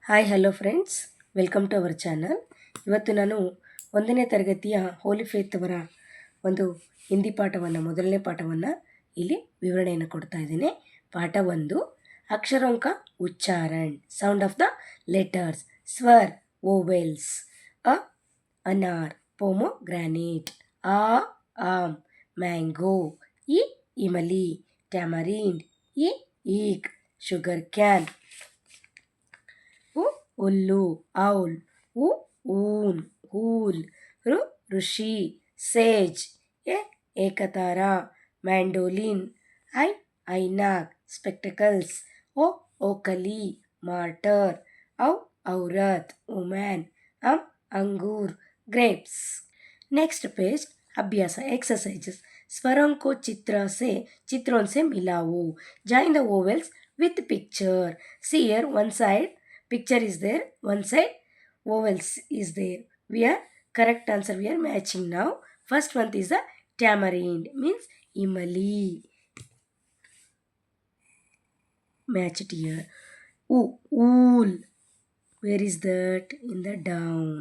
Hi hello friends, welcome to our channel. ಇವತ್ತು ನಾನು 1ನೇ ತರಗತಿಯ ಹೋಲಿ ಫೇತ್ ಅವರ ಒಂದು ಹಿಂದಿ ಪಾಠವನ್ನು, ಮೊದಲನೇ ಪಾಠವನ್ನು ಇಲ್ಲಿ ವಿವರಣೆಯನ್ನು ಕೊಡ್ತಾ ಇದ್ದೇನೆ. ಪಾಠ 1, ಅಕ್ಷರಾಂಕ ಉಚ್ಚಾರಣ್, ಸೌಂಡ್ ಆಫ್ ದ ಲೆಟರ್ಸ್, ಸ್ವರ್, ಓವೆಲ್ಸ್. ಅ ಅನಾರ್, ಪೊಮೊಗ್ರಾನೇಟ್. ಆ ಆಮ್, ಮ್ಯಾಂಗೋ. ಇ ಇಮಲಿ, ಟ್ಯಾಮರಿಂಡ್. ಇ ಈಕ್, ಶುಗರ್ ಕ್ಯಾನ್. ಉಲ್ಲು, ಔಲ್. ಉ ಊನ್, ಹೂಲ್. ಋ ಋಷಿ, ಸೇಜ್. ಎ ಏಕತಾರ, ಮ್ಯಾಂಡೋಲಿನ್. ಐ ಐನಾಕ್, ಸ್ಪೆಕ್ಟಕಲ್ಸ್. ಓ ಓಕಲಿ, ಮಾರ್ಟರ್. ಔ ಔರತ್, ವುಮ್ಯಾನ್. अंगूर, ग्रेप्स. नेक्स्ट पेज, अभ्यास एक्सरसाइजेस. स्वरों को चित्रों से मिलाओ. Join the vowels with picture. See here, one side picture is there, one side vowels is there. We are correct answer we are matching now. First one is a tamarind, means imali. Match it here. Wool. Where is that? In the down.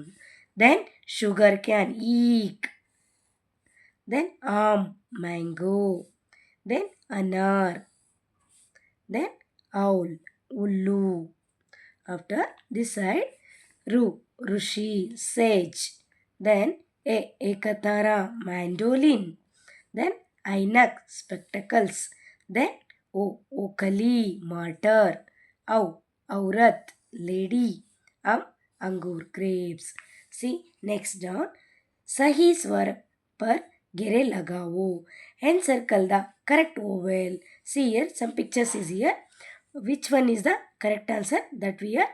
Then sugar can, eek. Then mango. Then anar. Then owl, ullu. After this side, rushi, sage. Then ekatara, mandolin. Then ainak, spectacles. Then okali, martyr. Aurat, lady. अंगूर, grapes. See next down. सही स्वर पर ಗೆರೆ लगाओ and circle the correct vowel. See here, some pictures is here. Which one is the correct answer? That we are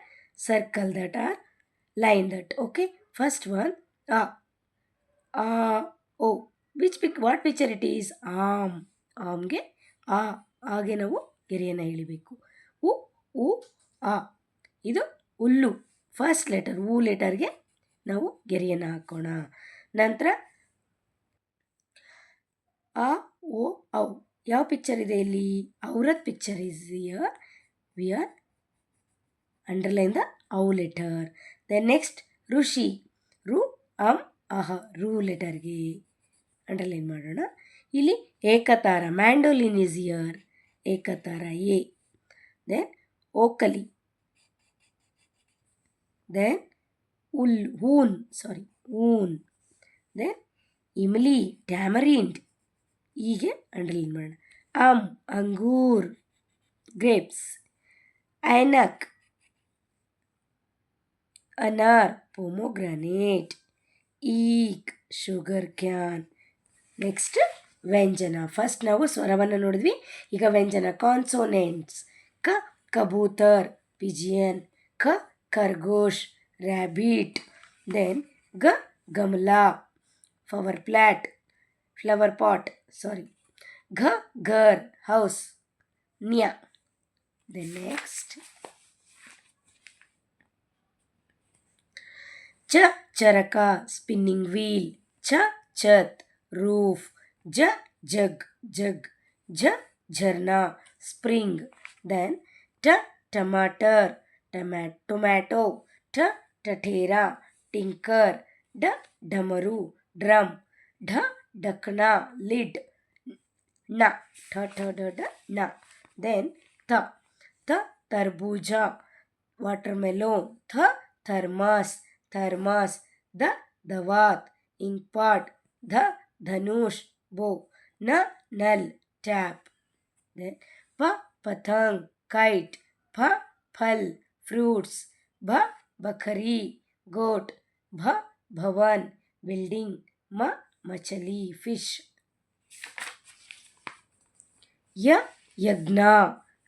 circle that or line that. Okay. First one, o. What picture it is? ಆಮ್ಗೆ ಆಗೆ ನಾವು ಗೆರೆಯನ್ನು ಎಳಿಬೇಕು. ಉ ಆ. ಇದು ಹುಲ್ಲು, first letter. ಹೂ ಲೆಟರ್ಗೆ ನಾವು ಗೆರೆಯನ್ನು ಹಾಕೋಣ. ನಂತರ ಆ ಓ ಔ. ಯಾವ ಪಿಕ್ಚರ್ ಇದೆ ಇಲ್ಲಿ? Aurat picture is here. We are underline the ಔ ಲೆಟರ್. ದೆನ್ ನೆಕ್ಸ್ಟ್ ಋಷಿ, ರು ಅಹ, ರು ಲೆಟರ್ಗೆ ಅಂಡರ್ಲೈನ್ ಮಾಡೋಣ. ಇಲ್ಲಿ ektara, mandolin is here. Ektara, ಎ. Then okhli. Then woon. Then imli, tamarind. ಹೀಗೆ ಅಂಡರ್ಲೈನ್ ಮಾಡೋಣ. Angoor, grapes. Ainak, anar, pomegranate. Eekh, sugar cane. Next ವ್ಯಂಜನ. ಫಸ್ಟ್ ನಾವು ಸ್ವರವನ್ನು ನೋಡಿದ್ವಿ, ಈಗ ವ್ಯಂಜನ. Consonants. Kabootar, pigeon. Khargosh, rabbit. Then gamla, flower pot. Ghar, house. Nya. Then next, charaka, spinning wheel. Chat, roof. Jug. Jharna, spring. Then tomato. Tatera, tinker. Damaru, drum. Dakna, lid. Na, na. Then tarbuja, watermelon. Thermos. Dawat, inkpot. Dhanush, bow. Nal, tap. Then patang, kite. Phal, fruits. Bakari, goat. Bhavan, building. Machali, fish. Yagna,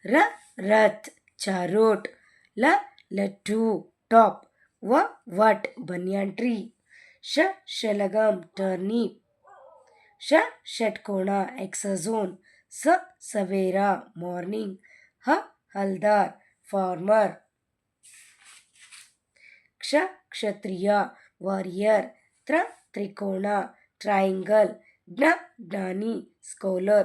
rath, charot. Lattu, top. What, banyan tree. Shalagam, turnip. Shatkona, hexagon. Savera, morning. Haldar, farmer. Kshatriya, warrior. Trikona, triangle. Gnani, scholar.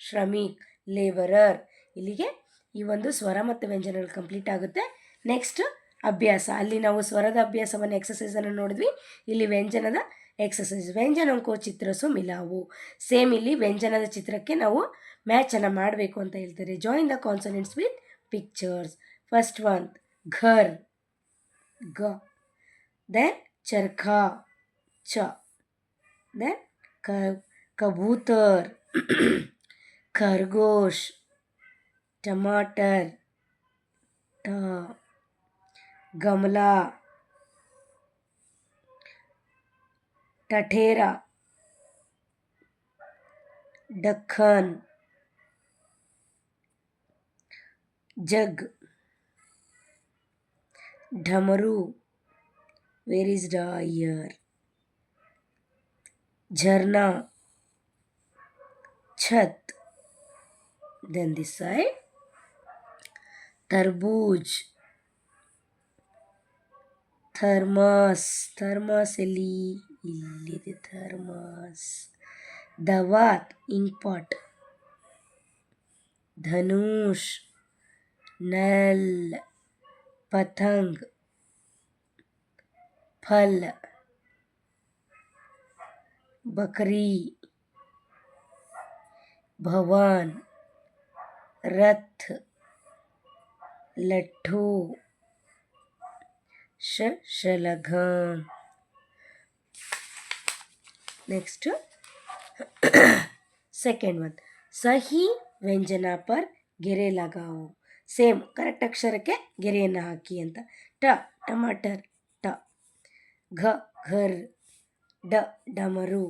Shramik, labourer. ಇಲ್ಲಿಗೆ ಈ ಒಂದು ಸ್ವರ ಮತ್ತು ವ್ಯಂಜನಗಳು complete ಆಗುತ್ತೆ. Next ಅಭ್ಯಾಸ. ಅಲ್ಲಿ ನಾವು ಸ್ವರದ ಅಭ್ಯಾಸವನ್ನು ಎಕ್ಸಸೈಸನ್ನು ನೋಡಿದ್ವಿ. ಇಲ್ಲಿ ವ್ಯಂಜನದ ಎಕ್ಸಸೈಸ್. ವ್ಯಂಜನಂಕೋ ಚಿತ್ರಸು ಮಿಲಾವು. ಸೇಮ್ ಇಲ್ಲಿ ವ್ಯಂಜನದ ಚಿತ್ರಕ್ಕೆ ನಾವು ಮ್ಯಾಚನ್ನು ಮಾಡಬೇಕು ಅಂತ ಹೇಳ್ತಾರೆ. Join the consonants with pictures. First one ghar, ಗ. ದೆನ್ ಚರ್ಖಾ, च. then कबूतर, खरगोश, टमाटर, ट. गमला, टठेरा, दक्खन, जग, ढमरू, where is the here, झरना, छत. then this side तरबूज, थर्मस, थर्मस इಲ್ಲಿದೆ थर्मस. दवात, इंक पॉट. धनुष, नल, पतंग, फल, बकरी, भवन, रथ, लट्ठू, शलगम. नेक्स्ट सेकेंड वन, सही ವ್ಯಂಜನ पर ಗೆರೆ लगाओ. ಸೇಮ್ ಕರೆಕ್ಟ್ ಅಕ್ಷರಕ್ಕೆ ಗೆರೆಯನ್ನು ಹಾಕಿ ಅಂತ. ಟ ಟಮಾಟರ್, ಟ. घ घर, ड डमरू,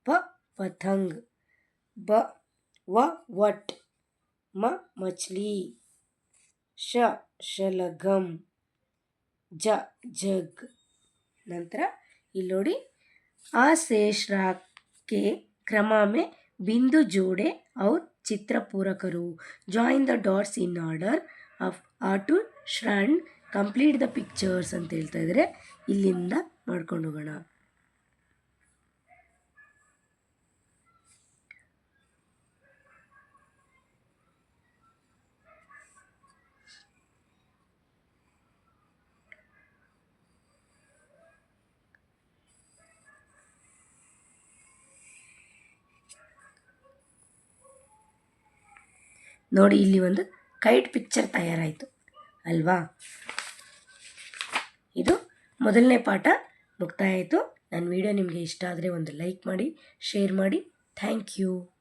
प पतंग, ब वट, म मछली, श शलगम, ज जग. ನಂತರ ಇಲ್ಲಿ ನೋಡಿ, आ से श्राक के क्रम में बिंदु जोड़े और चित्र पूरा करो. Join the dots in order of ಆ ಟು ಶ್ರಂಡ್, ಕಂಪ್ಲೀಟ್ ದ ಪಿಕ್ಚರ್ಸ್ ಅಂತ ಹೇಳ್ತಾ ಇದ್ದಾರೆ. ಇಲ್ಲಿಂದ ಮಾಡ್ಕೊಂಡು ಹೋಗೋಣ. ನೋಡಿ, ಇಲ್ಲಿ ಒಂದು ಕೈಟ್ ಪಿಕ್ಚರ್ ತಯಾರಾಯಿತು ಅಲ್ವಾ. ಇದು ಮೊದಲನೇ ಪಾಠ ಮುಕ್ತಾಯ ಆಯಿತು. ನನ್ನ ವಿಡಿಯೋ ನಿಮಗೆ ಇಷ್ಟ ಆದರೆ ಒಂದು ಲೈಕ್ ಮಾಡಿ, ಶೇರ್ ಮಾಡಿ. Thank you.